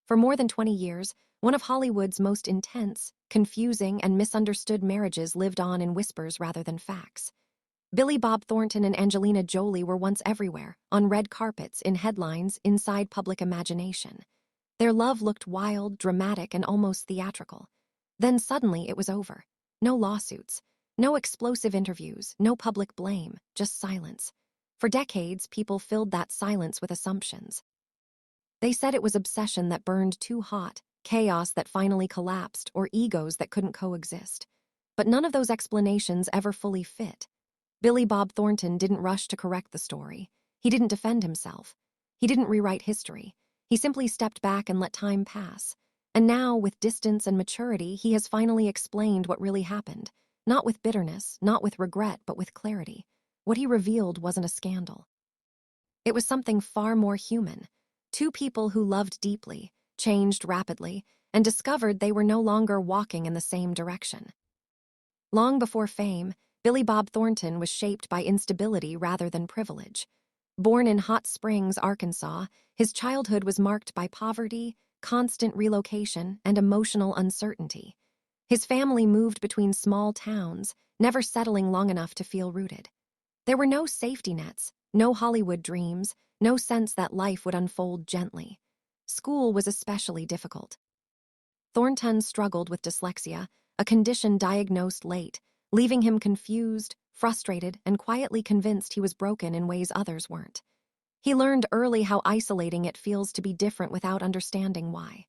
For more than 20 years, one of Hollywood's most intense, confusing, and misunderstood marriages lived on in whispers rather than facts. Billy Bob Thornton and Angelina Jolie were once everywhere, on red carpets, in headlines, inside public imagination. Their love looked wild, dramatic, and almost theatrical. Then suddenly it was over. No lawsuits, no explosive interviews, no public blame, just silence. For decades, people filled that silence with assumptions. They said it was obsession that burned too hot, chaos that finally collapsed, or egos that couldn't coexist. But none of those explanations ever fully fit. Billy Bob Thornton didn't rush to correct the story. He didn't defend himself. He didn't rewrite history. He simply stepped back and let time pass. And now, with distance and maturity, he has finally explained what really happened. Not with bitterness, not with regret, but with clarity. What he revealed wasn't a scandal. It was something far more human. Two people who loved deeply, changed rapidly, and discovered they were no longer walking in the same direction. Long before fame, Billy Bob Thornton was shaped by instability rather than privilege. Born in Hot Springs, Arkansas, his childhood was marked by poverty, constant relocation, and emotional uncertainty. His family moved between small towns, never settling long enough to feel rooted. There were no safety nets, no Hollywood dreams, no sense that life would unfold gently. School was especially difficult. Thornton struggled with dyslexia, a condition diagnosed late, leaving him confused, frustrated, and quietly convinced he was broken in ways others weren't. He learned early how isolating it feels to be different without understanding why.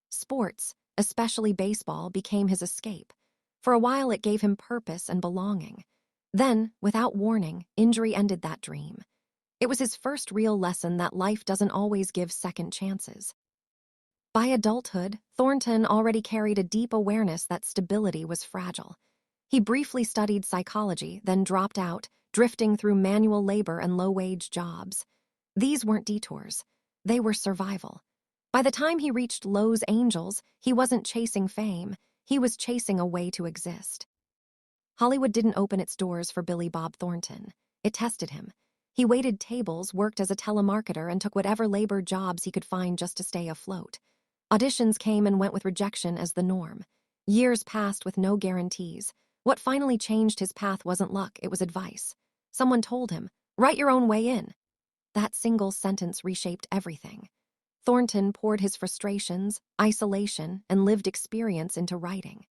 Sports, especially baseball, became his escape. For a while it gave him purpose and belonging. Then, without warning, injury ended that dream. It was his first real lesson that life doesn't always give second chances. By adulthood, Thornton already carried a deep awareness that stability was fragile. He briefly studied psychology, then dropped out, drifting through manual labor and low-wage jobs. These weren't detours. They were survival. By the time he reached Los Angeles, he wasn't chasing fame. He was chasing a way to exist. Hollywood didn't open its doors for Billy Bob Thornton. It tested him. He waited tables, worked as a telemarketer, and took whatever labor jobs he could find just to stay afloat. Auditions came and went with rejection as the norm. Years passed with no guarantees. What finally changed his path wasn't luck, it was advice. Someone told him, "Write your own way in." That single sentence reshaped everything. Thornton poured his frustrations, isolation, and lived experience into writing.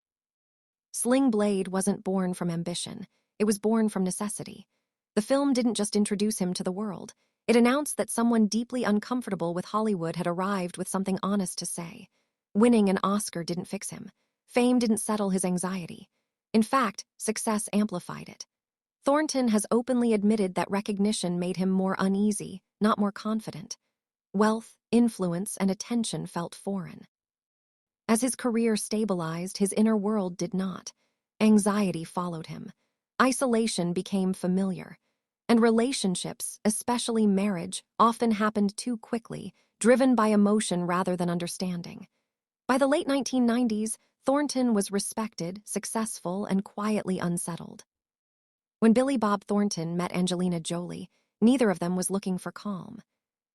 Sling Blade wasn't born from ambition. It was born from necessity. The film didn't just introduce him to the world. It announced that someone deeply uncomfortable with Hollywood had arrived with something honest to say. Winning an Oscar didn't fix him. Fame didn't settle his anxiety. In fact, success amplified it. Thornton has openly admitted that recognition made him more uneasy, not more confident. Wealth, influence, and attention felt foreign. As his career stabilized, his inner world did not. Anxiety followed him. Isolation became familiar. And relationships, especially marriage, often happened too quickly, driven by emotion rather than understanding. By the late 1990s, Thornton was respected, successful, and quietly unsettled. When Billy Bob Thornton met Angelina Jolie, neither of them was looking for calm.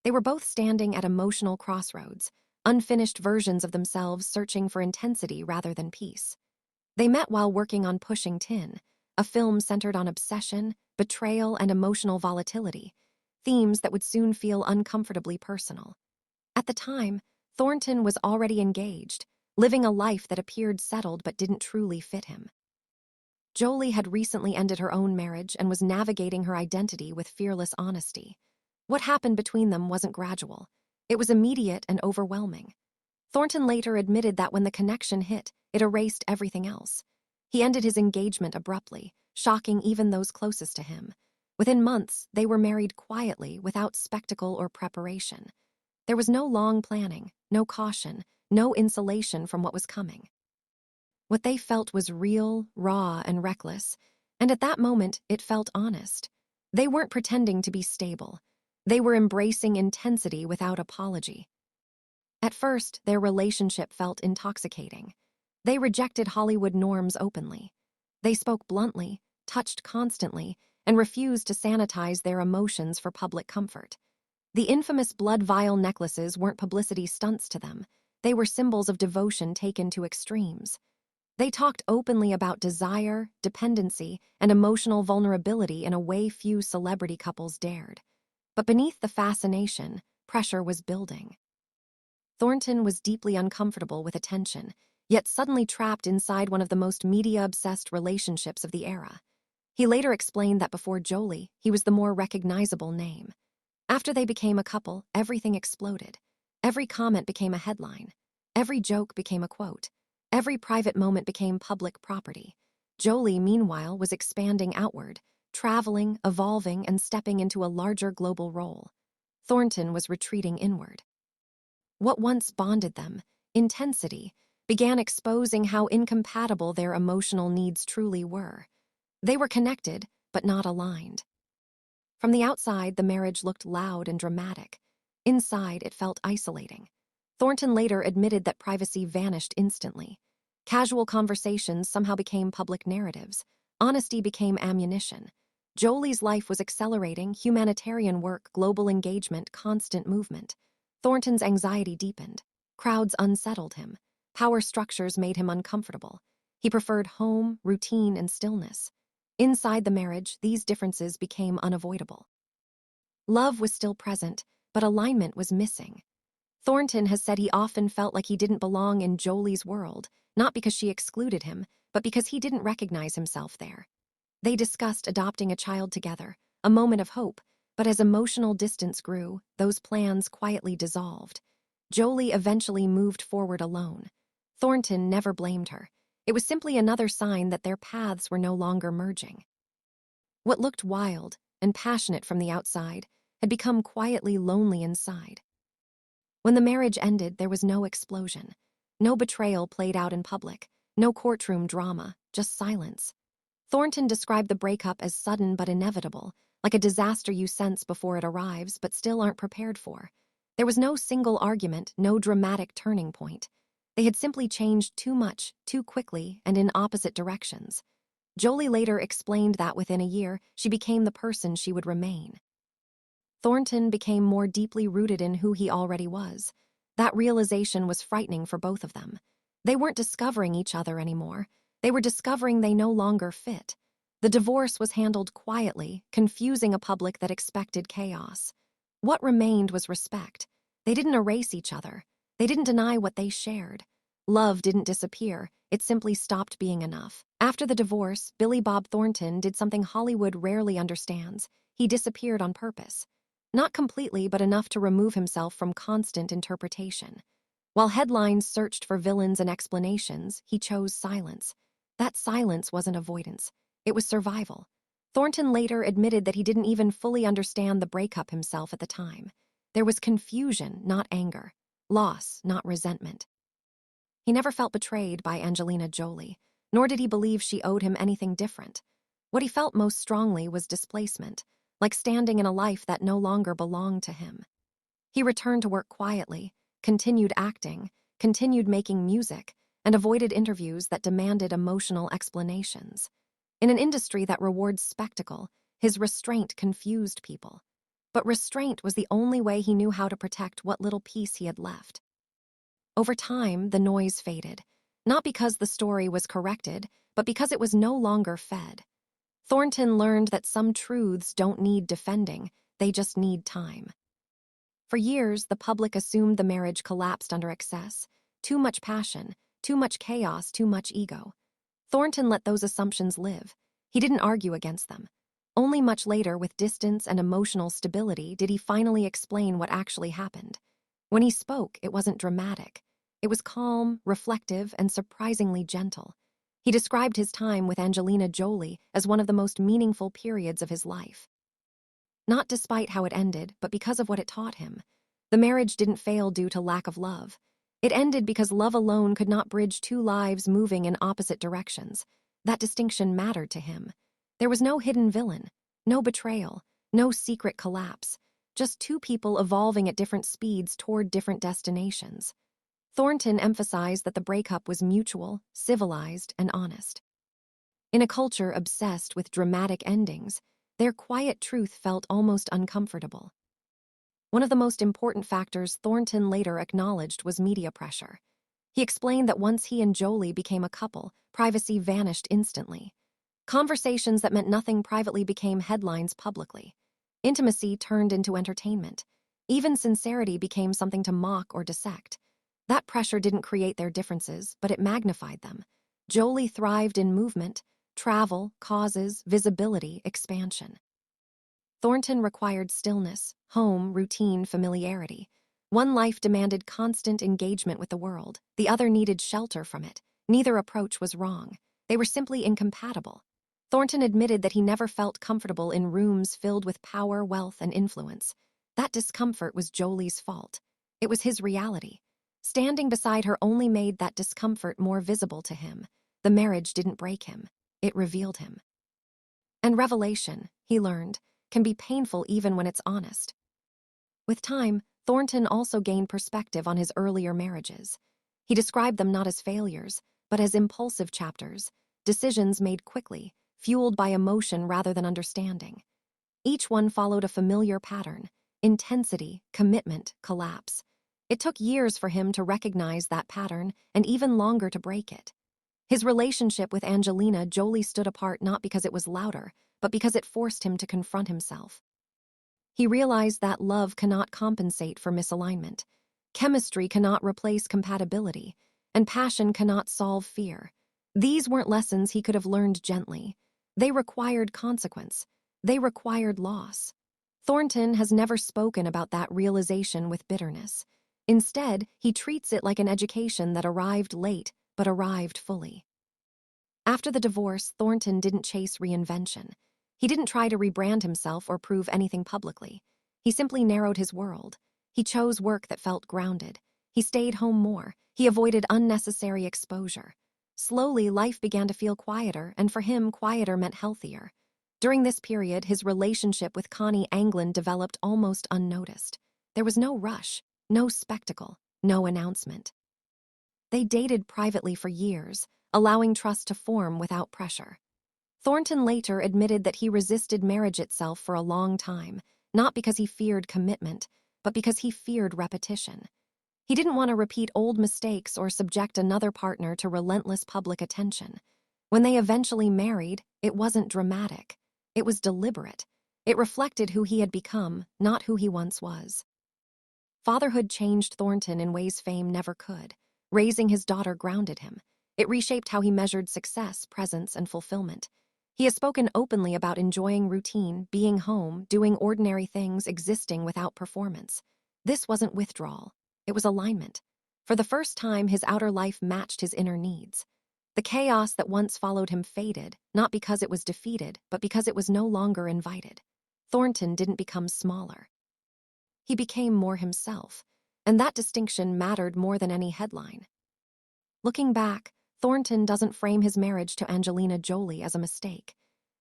They were both standing at emotional crossroads, unfinished versions of themselves searching for intensity rather than peace. They met while working on Pushing Tin, a film centered on obsession, betrayal, and emotional volatility, themes that would soon feel uncomfortably personal. At the time, Thornton was already engaged, living a life that appeared settled but didn't truly fit him. Jolie had recently ended her own marriage and was navigating her identity with fearless honesty. What happened between them wasn't gradual. It was immediate and overwhelming. Thornton later admitted that when the connection hit, it erased everything else. He ended his engagement abruptly, shocking even those closest to him. Within months, they were married quietly, without spectacle or preparation. There was no long planning, no caution, no insulation from what was coming. What they felt was real, raw, and reckless, and at that moment, it felt honest. They weren't pretending to be stable. They were embracing intensity without apology. At first, their relationship felt intoxicating. They rejected Hollywood norms openly. They spoke bluntly, touched constantly, and refused to sanitize their emotions for public comfort. The infamous blood vial necklaces weren't publicity stunts to them. They were symbols of devotion taken to extremes. They talked openly about desire, dependency, and emotional vulnerability in a way few celebrity couples dared. But beneath the fascination, pressure was building. Thornton was deeply uncomfortable with attention, yet suddenly trapped inside one of the most media-obsessed relationships of the era. He later explained that before Jolie, he was the more recognizable name. After they became a couple, everything exploded. Every comment became a headline. Every joke became a quote. Every private moment became public property. Jolie, meanwhile, was expanding outward, traveling, evolving, and stepping into a larger global role. Thornton was retreating inward. What once bonded them, intensity, began exposing how incompatible their emotional needs truly were. They were connected, but not aligned. From the outside, the marriage looked loud and dramatic. Inside, it felt isolating. Thornton later admitted that privacy vanished instantly. Casual conversations somehow became public narratives. Honesty became ammunition. Jolie's life was accelerating, humanitarian work, global engagement, constant movement. Thornton's anxiety deepened. Crowds unsettled him. Power structures made him uncomfortable. He preferred home, routine, and stillness. Inside the marriage, these differences became unavoidable. Love was still present, but alignment was missing. Thornton has said he often felt like he didn't belong in Jolie's world, not because she excluded him, but because he didn't recognize himself there. They discussed adopting a child together, a moment of hope, but as emotional distance grew, those plans quietly dissolved. Jolie eventually moved forward alone. Thornton never blamed her. It was simply another sign that their paths were no longer merging. What looked wild and passionate from the outside had become quietly lonely inside. When the marriage ended, there was no explosion. No betrayal played out in public. No courtroom drama, just silence. Thornton described the breakup as sudden but inevitable, like a disaster you sense before it arrives but still aren't prepared for. There was no single argument, no dramatic turning point. They had simply changed too much, too quickly, and in opposite directions. Jolie later explained that within a year, she became the person she would remain. Thornton became more deeply rooted in who he already was. That realization was frightening for both of them. They weren't discovering each other anymore. They were discovering they no longer fit. The divorce was handled quietly, confusing a public that expected chaos. What remained was respect. They didn't erase each other. They didn't deny what they shared. Love didn't disappear. It simply stopped being enough. After the divorce, Billy Bob Thornton did something Hollywood rarely understands. He disappeared on purpose. Not completely, but enough to remove himself from constant interpretation. While headlines searched for villains and explanations, he chose silence. That silence wasn't avoidance. It was survival. Thornton later admitted that he didn't even fully understand the breakup himself at the time. There was confusion, not anger. Loss, not resentment. He never felt betrayed by Angelina Jolie, nor did he believe she owed him anything different. What he felt most strongly was displacement, like standing in a life that no longer belonged to him. He returned to work quietly, continued acting, continued making music, and avoided interviews that demanded emotional explanations. In an industry that rewards spectacle, his restraint confused people. But restraint was the only way he knew how to protect what little peace he had left. Over time, the noise faded, not because the story was corrected, but because it was no longer fed. Thornton learned that some truths don't need defending, they just need time. For years, the public assumed the marriage collapsed under excess. Too much passion, too much chaos, too much ego. Thornton let those assumptions live. He didn't argue against them. Only much later, with distance and emotional stability, did he finally explain what actually happened. When he spoke, it wasn't dramatic. It was calm, reflective, and surprisingly gentle. He described his time with Angelina Jolie as one of the most meaningful periods of his life. Not despite how it ended, but because of what it taught him. The marriage didn't fail due to lack of love. It ended because love alone could not bridge two lives moving in opposite directions. That distinction mattered to him. There was no hidden villain, no betrayal, no secret collapse, just two people evolving at different speeds toward different destinations. Thornton emphasized that the breakup was mutual, civilized, and honest. In a culture obsessed with dramatic endings, their quiet truth felt almost uncomfortable. One of the most important factors Thornton later acknowledged was media pressure. He explained that once he and Jolie became a couple, privacy vanished instantly. Conversations that meant nothing privately became headlines publicly. Intimacy turned into entertainment. Even sincerity became something to mock or dissect. That pressure didn't create their differences, but it magnified them. Jolie thrived in movement, travel, causes, visibility, expansion. Thornton required stillness, home, routine, familiarity. One life demanded constant engagement with the world, the other needed shelter from it. Neither approach was wrong. They were simply incompatible. Thornton admitted that he never felt comfortable in rooms filled with power, wealth, and influence. That discomfort was Jolie's fault. It was his reality. Standing beside her only made that discomfort more visible to him. The marriage didn't break him. It revealed him. And revelation, he learned, can be painful even when it's honest. With time, Thornton also gained perspective on his earlier marriages. He described them not as failures, but as impulsive chapters, decisions made quickly, fueled by emotion rather than understanding. Each one followed a familiar pattern: intensity, commitment, collapse. It took years for him to recognize that pattern and even longer to break it. His relationship with Angelina Jolie stood apart not because it was louder, but because it forced him to confront himself. He realized that love cannot compensate for misalignment. Chemistry cannot replace compatibility, and passion cannot solve fear. These weren't lessons he could have learned gently. They required consequence. They required loss. Thornton has never spoken about that realization with bitterness. Instead, he treats it like an education that arrived late, but arrived fully. After the divorce, Thornton didn't chase reinvention. He didn't try to rebrand himself or prove anything publicly. He simply narrowed his world. He chose work that felt grounded. He stayed home more. He avoided unnecessary exposure. Slowly, life began to feel quieter, and for him, quieter meant healthier. During this period, his relationship with Connie Anglin developed almost unnoticed. There was no rush, no spectacle, no announcement. They dated privately for years, allowing trust to form without pressure. Thornton later admitted that he resisted marriage itself for a long time, not because he feared commitment, but because he feared repetition. He didn't want to repeat old mistakes or subject another partner to relentless public attention. When they eventually married, it wasn't dramatic. It was deliberate. It reflected who he had become, not who he once was. Fatherhood changed Thornton in ways fame never could. Raising his daughter grounded him. It reshaped how he measured success, presence, and fulfillment. He has spoken openly about enjoying routine, being home, doing ordinary things, existing without performance. This wasn't withdrawal. It was alignment. For the first time, his outer life matched his inner needs. The chaos that once followed him faded, not because it was defeated, but because it was no longer invited. Thornton didn't become smaller. He became more himself, and that distinction mattered more than any headline. Looking back, Thornton doesn't frame his marriage to Angelina Jolie as a mistake.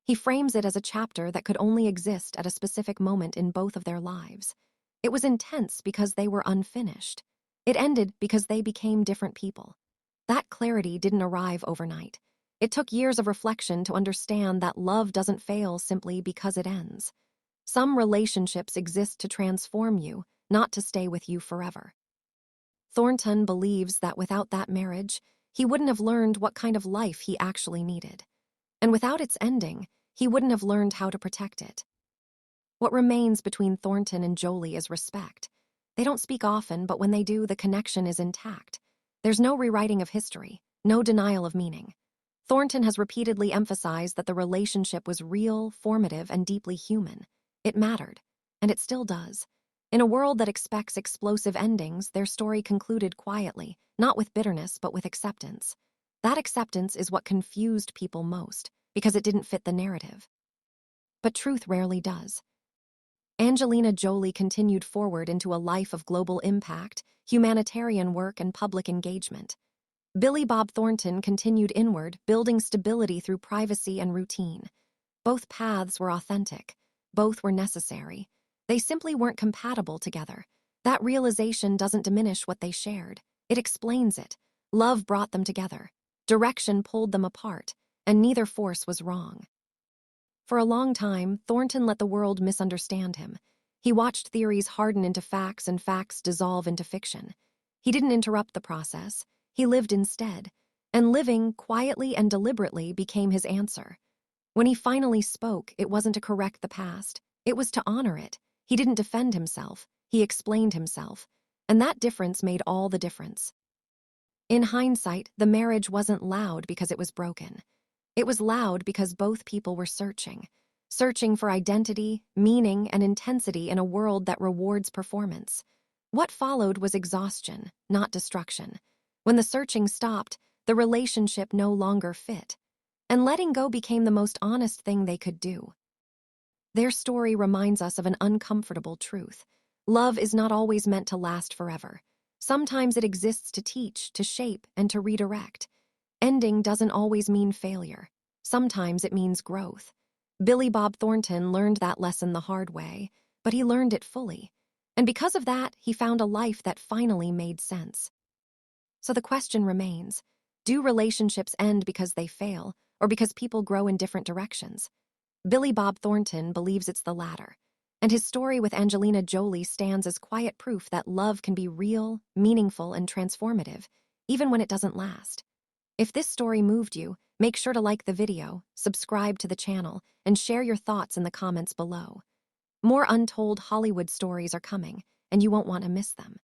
He frames it as a chapter that could only exist at a specific moment in both of their lives. It was intense because they were unfinished. It ended because they became different people. That clarity didn't arrive overnight. It took years of reflection to understand that love doesn't fail simply because it ends. Some relationships exist to transform you, not to stay with you forever. Thornton believes that without that marriage, he wouldn't have learned what kind of life he actually needed. And without its ending, he wouldn't have learned how to protect it. What remains between Thornton and Jolie is respect. They don't speak often, but when they do, the connection is intact. There's no rewriting of history, no denial of meaning. Thornton has repeatedly emphasized that the relationship was real, formative, and deeply human. It mattered, and it still does. In a world that expects explosive endings, their story concluded quietly, not with bitterness, but with acceptance. That acceptance is what confused people most, because it didn't fit the narrative. But truth rarely does. Angelina Jolie continued forward into a life of global impact, humanitarian work, and public engagement. Billy Bob Thornton continued inward, building stability through privacy and routine. Both paths were authentic. Both were necessary. They simply weren't compatible together. That realization doesn't diminish what they shared. It explains it. Love brought them together. Direction pulled them apart, and neither force was wrong. For a long time, Thornton let the world misunderstand him. He watched theories harden into facts and facts dissolve into fiction. He didn't interrupt the process. He lived instead. And living, quietly and deliberately, became his answer. When he finally spoke, it wasn't to correct the past. It was to honor it. He didn't defend himself. He explained himself. And that difference made all the difference. In hindsight, the marriage wasn't loud because it was broken. It was loud because both people were searching for identity, meaning, and intensity in a world that rewards performance. What followed was exhaustion, not destruction. When the searching stopped, the relationship no longer fit, and letting go became the most honest thing they could do. Their story reminds us of an uncomfortable truth. Love is not always meant to last forever. Sometimes it exists to teach, to shape, and to redirect. Ending doesn't always mean failure. Sometimes it means growth. Billy Bob Thornton learned that lesson the hard way, but he learned it fully. And because of that, he found a life that finally made sense. So the question remains, do relationships end because they fail, or because people grow in different directions? Billy Bob Thornton believes it's the latter, and his story with Angelina Jolie stands as quiet proof that love can be real, meaningful, and transformative, even when it doesn't last. If this story moved you, make sure to like the video, subscribe to the channel, and share your thoughts in the comments below. More untold Hollywood stories are coming, and you won't want to miss them.